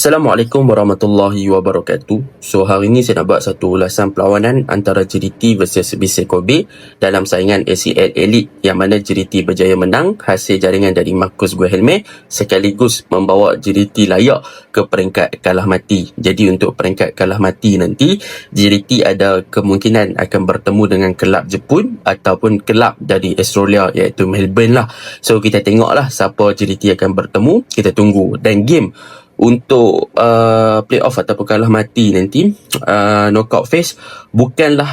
Assalamualaikum warahmatullahi wabarakatuh. So hari ini saya nak buat satu ulasan perlawanan antara JDT versus BC Kobe dalam saingan ACL Elite, yang mana JDT berjaya menang hasil jaringan dari Marcus Guilherme sekaligus membawa JDT layak ke peringkat kalah mati. Jadi untuk peringkat kalah mati nanti, JDT ada kemungkinan akan bertemu dengan kelab Jepun ataupun kelab dari Australia iaitu Melbourne lah. So kita tengoklah siapa JDT akan bertemu, kita tunggu. Dan game untuk playoff ataupun kalah mati nanti, knockout phase bukanlah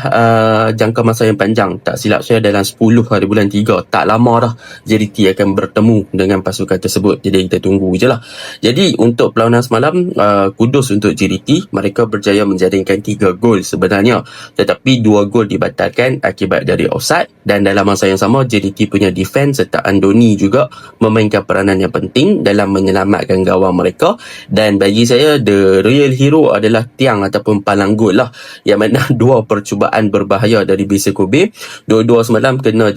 jangka masa yang panjang. Tak silap saya dalam 10 hari bulan 3, tak lama dah JDT akan bertemu dengan pasukan tersebut. Jadi kita tunggu je lah. Jadi untuk perlawanan semalam, kudos untuk JDT. Mereka berjaya menjaringkan 3 gol sebenarnya, tetapi 2 gol dibatalkan akibat dari offside. Dan dalam masa yang sama, JDT punya defense serta Andoni juga memainkan peranan yang penting dalam menyelamatkan gawang mereka. Dan bagi saya, the real hero adalah tiang ataupun palang gol lah, yang mana 2 percubaan berbahaya dari BC Kobe, dua-dua semalam kena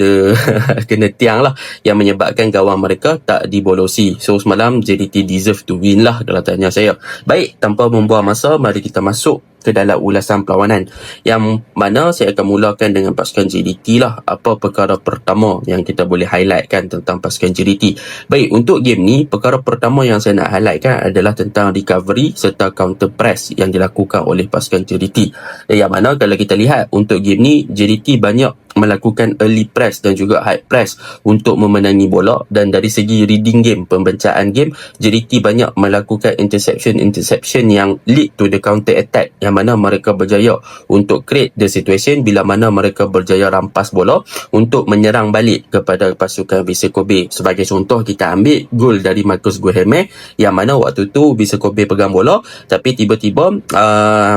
kena tiang lah, yang menyebabkan gawang mereka tak dibolosi. So semalam JDT deserve to win lah dalam tanya saya. Baik, tanpa membuang masa, mari kita masuk ke dalam ulasan perlawanan, yang mana saya akan mulakan dengan pasukan JDT lah. Apa perkara pertama yang kita boleh highlightkan tentang pasukan JDT? Baik, untuk game ni, perkara pertama yang saya nak highlightkan adalah tentang recovery serta counter press yang dilakukan oleh pasukan JDT. Yang mana kalau kita lihat untuk game ni, JDT banyak melakukan early press dan juga high press untuk memenangi bola. Dan dari segi reading game, pembancaan game, JDT banyak melakukan interception yang lead to the counter attack, yang mana mereka berjaya untuk create the situation bila mana mereka berjaya rampas bola untuk menyerang balik kepada pasukan BC Kobe. Sebagai contoh, kita ambil gol dari Marcus Guilherme, yang mana waktu tu BC Kobe pegang bola, tapi tiba-tiba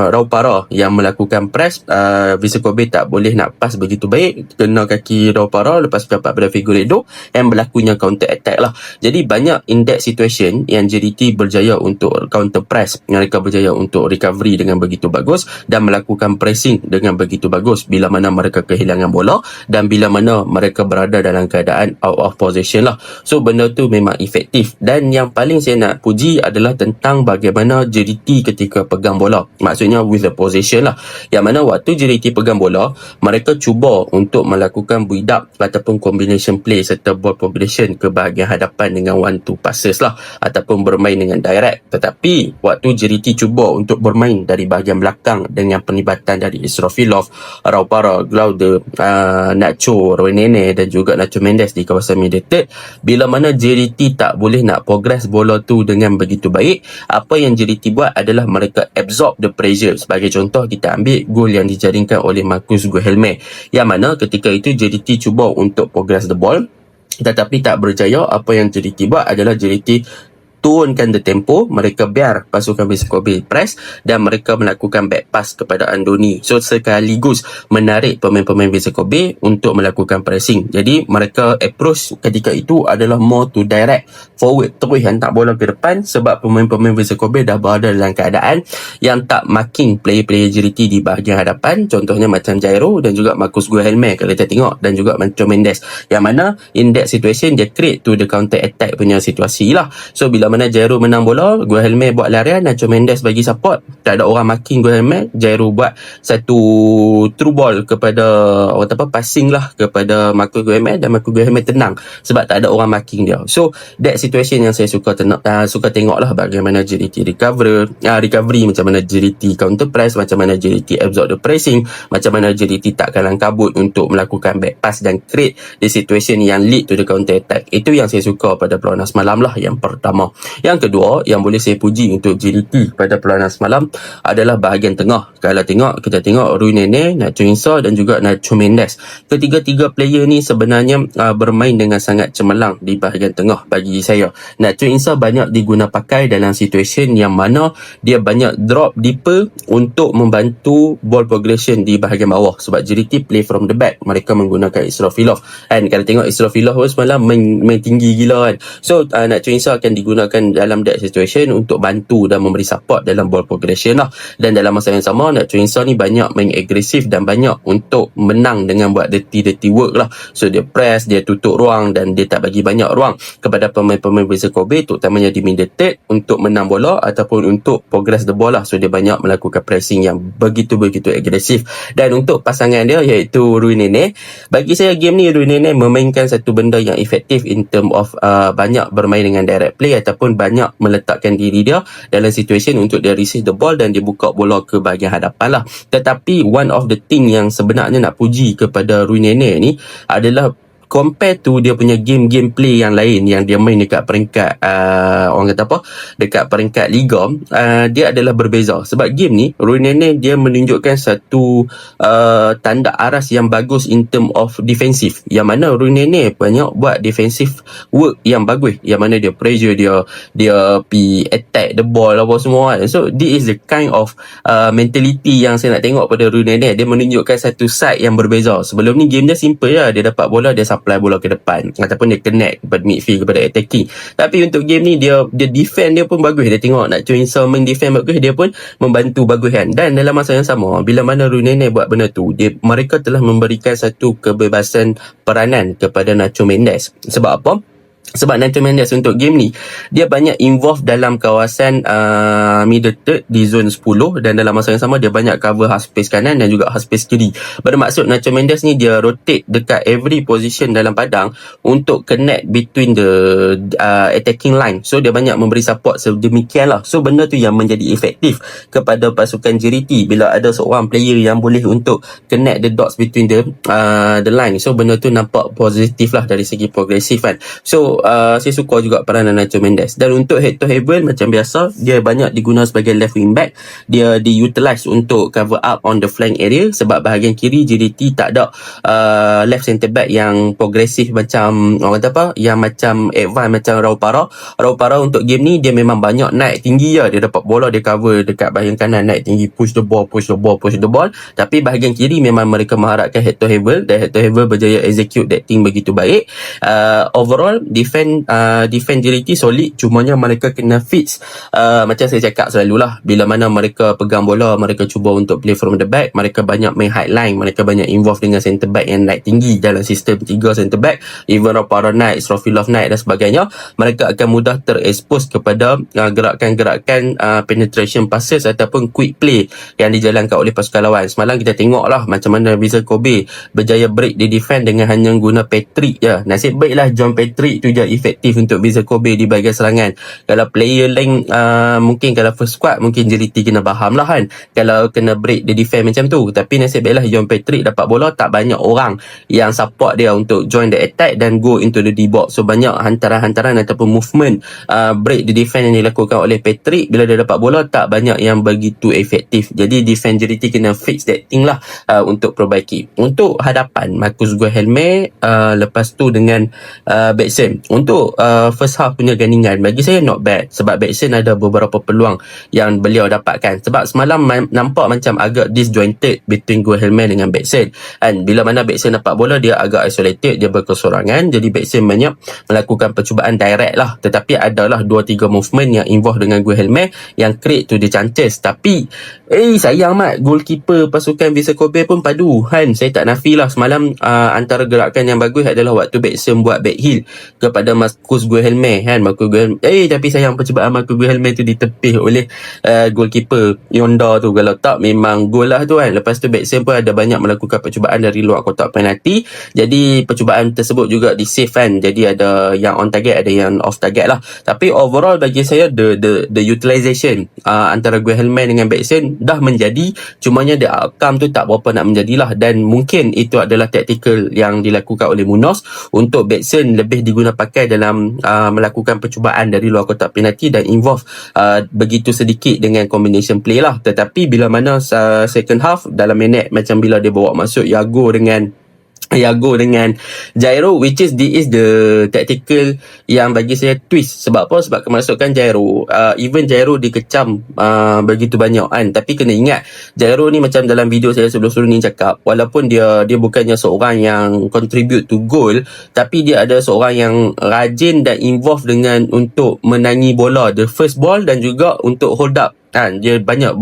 Raupara yang melakukan press, BC Kobe tak boleh nak pass begitu baik, kena kaki Raupara, lepas dapat pada Figueiredo yang berlakunya counter attack lah. Jadi banyak in that situation yang JDT berjaya untuk counter press, mereka berjaya untuk recovery dengan begitu bagus dan melakukan pressing dengan begitu bagus bila mana mereka kehilangan bola dan bila mana mereka berada dalam keadaan out of possession lah. So benda tu memang efektif. Dan yang paling saya nak puji adalah tentang bagaimana JDT ketika pegang bola, maksudnya with the possession lah, yang mana waktu JDT pegang bola, mereka cuba untuk melakukan build up ataupun combination play serta ball progression ke bahagian hadapan dengan 1-2 passes lah, ataupun bermain dengan direct. Tetapi waktu JDT cuba untuk bermain dari bahagian belakang dengan penlibatan dari Israfilov, Raupara, Glaude, Nacho, Renene dan juga Nacho Mendes di kawasan midfield, bila mana JDT tak boleh nak progress bola tu dengan begitu baik, apa yang JDT buat adalah mereka absorb the pressure. Sebagai contoh, kita ambil gol yang dijaringkan oleh Marcus Guilherme, yang mana ketika itu JDT cuba untuk progress the ball tetapi tak berjaya. Apa yang JDT buat adalah JDT turunkan the tempo, mereka biar pasukan BC Kobe press dan mereka melakukan back pass kepada Andoni. So sekaligus menarik pemain-pemain BC Kobe untuk melakukan pressing. Jadi mereka approach ketika itu adalah more to direct forward, terus hantar bola ke depan, sebab pemain-pemain BC Kobe dah berada dalam keadaan yang tak marking player-player JDT di bahagian hadapan. Contohnya macam Jairo dan juga Marcus Guilherme kalau kita tengok, dan juga Nacho Mendes, yang mana in that situation dia create to the counter attack punya situasi lah. So bila mana Jairo menang bola, Guilherme buat larian, Nacho Mendes bagi support, tak ada orang marking Guilherme, Jairo buat satu through ball kepada passing lah kepada Marcus Guilherme, dan Marcus Guilherme tenang sebab tak ada orang marking dia. So that situation yang saya suka tengok lah, bagaimana JDT recovery, macam mana JDT counter press, macam mana JDT absorb the pressing, macam mana JDT tak kalang kabut untuk melakukan back pass dan create the situation yang lead to the counter attack. Itu yang saya suka pada perlawanan semalam lah, yang pertama. Yang kedua yang boleh saya puji untuk JDT pada perlawanan semalam adalah bahagian tengah. Kalau kita tengok Renene, Nacho Insa dan juga Nacho Mendes, ketiga-tiga player ni sebenarnya bermain dengan sangat cemerlang di bahagian tengah bagi saya. Nacho Insa banyak diguna pakai dalam situation yang mana dia banyak drop deeper untuk membantu ball progression di bahagian bawah, sebab JDT play from the back, mereka menggunakan Israfilov. Dan kalau tengok Israfilov semalam main tinggi gila kan. So Nacho Insa akan digunakan dalam that situation untuk bantu dan memberi support dalam ball progression lah. Dan dalam masa yang sama, sama, Nacho Insa ni banyak main agresif dan banyak untuk menang dengan buat dirty work lah. So dia press, dia tutup ruang dan dia tak bagi banyak ruang kepada pemain-pemain Vissel Kobe, terutamanya di middle third untuk menang bola ataupun untuk progress the ball lah. So dia banyak melakukan pressing yang begitu-begitu agresif. Dan untuk pasangan dia iaitu Rui Nene, bagi saya game ni Rui Nene memainkan satu benda yang efektif in term of banyak bermain dengan direct play ataupun banyak meletakkan diri dia dalam situation untuk dia receive the ball dan dia buka bola ke bahagian hadapan lah. Tetapi one of the thing yang sebenarnya nak puji kepada Rui Nene ni adalah compare to dia punya game play yang lain yang dia main dekat peringkat orang kata apa, dekat peringkat liga, dia adalah berbeza. Sebab game ni Rui Nene dia menunjukkan satu tanda aras yang bagus in term of defensive, yang mana Rui Nene banyak buat defensive work yang bagus, yang mana dia pressure, dia pi attack the ball apa semua kan. So this is the kind of mentality yang saya nak tengok pada Rui Nene. Dia menunjukkan satu side yang berbeza. Sebelum ni game dia simple je, dia dapat bola, dia supply bola ke depan ataupun dia connect kepada midfield, kepada attacking. Tapi untuk game ni dia defend dia pun bagus. Dia tengok Nacho Insa main defend bagus, dia pun membantu bagus kan. Dan dalam masa yang sama, bila mana Rui Nene buat benda tu, mereka telah memberikan satu kebebasan peranan kepada Nacho Mendes. Sebab apa? Sebab Nacho Mendes untuk game ni dia banyak involve dalam kawasan middle third di zone 10, dan dalam masa yang sama dia banyak cover half space kanan dan juga half space kiri. Bermaksud Nacho Mendes ni dia rotate dekat every position dalam padang untuk connect between the attacking line. So dia banyak memberi support sedemikian lah. So benda tu yang menjadi efektif kepada pasukan JDT bila ada seorang player yang boleh untuk connect the dots between the line. So benda tu nampak positif lah dari segi progresif kan. So saya suka juga peranan Nacho Mendes. Dan untuk head to heaven macam biasa, dia banyak digunakan sebagai left wing back. Dia diutilize untuk cover up on the flank area, sebab bahagian kiri JDT tak ada left centre back yang progresif macam orang kata apa, yang macam advance macam Raul Para untuk game ni dia memang banyak naik tinggi je. Dia dapat bola, dia cover dekat bahagian kanan, naik tinggi, push the ball. Tapi bahagian kiri memang mereka mengharapkan head to heaven, dan head to heaven berjaya execute that thing begitu baik. Overall defend JDT solid, cumanya mereka kena fix macam saya cakap selalulah, bila mana mereka pegang bola, mereka cuba untuk play from the back, mereka banyak main high line, mereka banyak involve dengan centre back yang naik tinggi dalam sistem 3 centre back, even Rapara Knight, Srofilov Knight dan sebagainya. Mereka akan mudah terekspos kepada gerakan-gerakan penetration passes ataupun quick play yang dijalankan oleh pasukan lawan. Semalam kita tengok lah macam mana Vissel Kobe berjaya break di defend dengan hanya guna Patrick je. Nasib baiklah John Patrick tu je efektif untuk Vissel Kobe di bahagian serangan. Kalau player lain mungkin kalau first squad mungkin JDT kena faham lah kan, kalau kena break the defend macam tu. Tapi nasib baiklah John Patrick dapat bola, tak banyak orang yang support dia untuk join the attack dan go into the D-box. So banyak hantaran-hantaran ataupun movement break the defend yang dilakukan oleh Patrick. Bila dia dapat bola tak banyak yang begitu efektif. Jadi defend JDT kena fix that thing lah untuk perbaiki. Untuk hadapan Marcus Guilherme lepas tu dengan Bexon, untuk first half punya gandingan bagi saya not bad, sebab Bexon ada beberapa peluang yang beliau dapatkan. Sebab semalam nampak macam agak disjointed between Guilherme dengan Bexon, and bila mana Bexon dapat bola dia agak isolated, dia berkesorangan. Jadi Bexon banyak melakukan percubaan direct lah, tetapi adalah 2-3 movement yang involve dengan Guilherme yang create to the chances. Tapi sayang mat, goalkeeper pasukan Vissel Kobe pun padu kan. Saya tak nafi lah semalam antara gerakan yang bagus adalah waktu Bexon buat back heel kepada Marcus Guilherme kan. Tapi sayang percubaan Marcus Guilherme tu ditepih oleh goalkeeper Yonda tu. Kalau tak memang gol lah tu kan. Lepas tu Bexon pun ada banyak melakukan percubaan dari luar kotak penalti, jadi percubaan tersebut juga di save kan. Jadi ada yang on target, ada yang off target lah. Tapi overall bagi saya the utilization antara Guilherme dengan Bexon dah menjadi, cumanya the outcome tu tak berapa nak menjadilah. Dan mungkin itu adalah tactical yang dilakukan oleh Munoz untuk Bexon lebih diguna pakai dalam melakukan percubaan dari luar kotak penalti dan involve begitu sedikit dengan combination play lah. Tetapi bila mana second half dalam minit macam bila dia bawa masuk Iago dengan Jairo, which is this is the tactical yang bagi saya twist. Sebab apa? Sebab kemasukan Jairo, even Jairo dikecam begitu banyak kan. Tapi kena ingat Jairo ni macam dalam video saya sebelum-sebelum ni cakap, walaupun dia bukannya seorang yang contribute to goal, tapi dia ada seorang yang rajin dan involve dengan untuk menangi bola the first ball, dan juga untuk hold up Dia banyak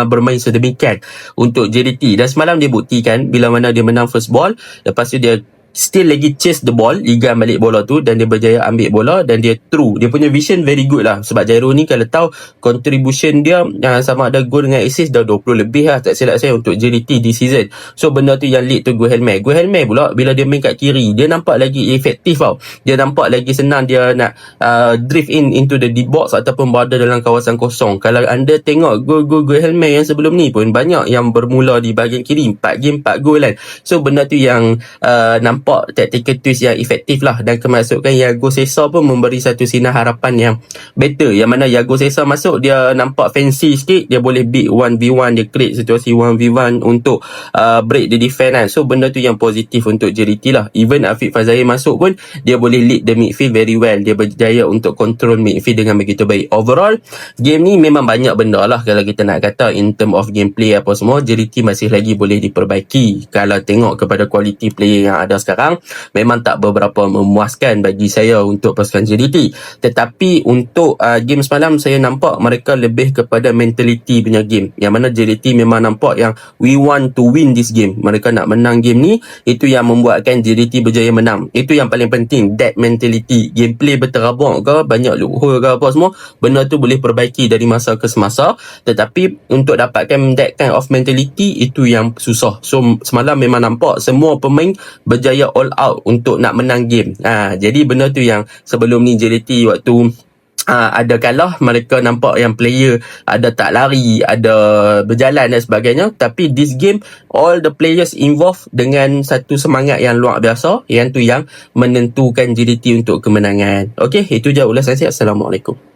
bermain sedemikian untuk JDT, dan semalam dia buktikan bila mana dia menang first ball, lepas tu dia still lagi chase the ball, ligan balik bola tu, dan dia berjaya ambil bola, dan dia true. Dia punya vision very good lah, sebab Jairo ni kalau tahu contribution dia sama ada gol dengan assist dah 20 lebih lah tak silap saya untuk JDT di season. So benda tu yang lead to Guilherme pula, bila dia main kat kiri dia nampak lagi efektif tau. Dia nampak lagi senang dia nak drift into the deep box ataupun berada dalam kawasan kosong. Kalau anda tengok gol-gol Guilherme yang sebelum ni pun banyak yang bermula di bahagian kiri, 4 game 4 gol kan. So benda tu yang nampak tactical twist yang efektif lah, dan kemasukan Yago Sesa pun memberi satu sinar harapan yang better, yang mana Yago Sesa masuk dia nampak fancy sikit, dia boleh beat 1v1, dia create situasi 1v1 untuk break the defense kan. So benda tu yang positif untuk JDT lah. Even Afiq Fazahir masuk pun dia boleh lead the midfield very well, dia berjaya untuk control midfield dengan begitu baik. Overall game ni memang banyak benda lah kalau kita nak kata in term of gameplay apa semua, JDT masih lagi boleh diperbaiki. Kalau tengok kepada quality player yang ada sekarang, memang tak beberapa memuaskan bagi saya untuk pasukan JDT. Tetapi untuk game semalam saya nampak mereka lebih kepada mentality punya game, yang mana JDT memang nampak yang we want to win this game, mereka nak menang game ni. Itu yang membuatkan JDT berjaya menang. Itu yang paling penting, that mentality. Gameplay berterabak ke, banyak loophole ke apa semua, benda tu boleh perbaiki dari masa ke semasa, tetapi untuk dapatkan that kind of mentality itu yang susah. So semalam memang nampak semua pemain berjaya all out untuk nak menang game. Jadi benda tu yang sebelum ni JDT waktu ada kalah, mereka nampak yang player ada tak lari, ada berjalan dan sebagainya, tapi this game all the players involved dengan satu semangat yang luar biasa, yang tu yang menentukan JDT untuk kemenangan. Okey, itu je ulasan saya. Assalamualaikum.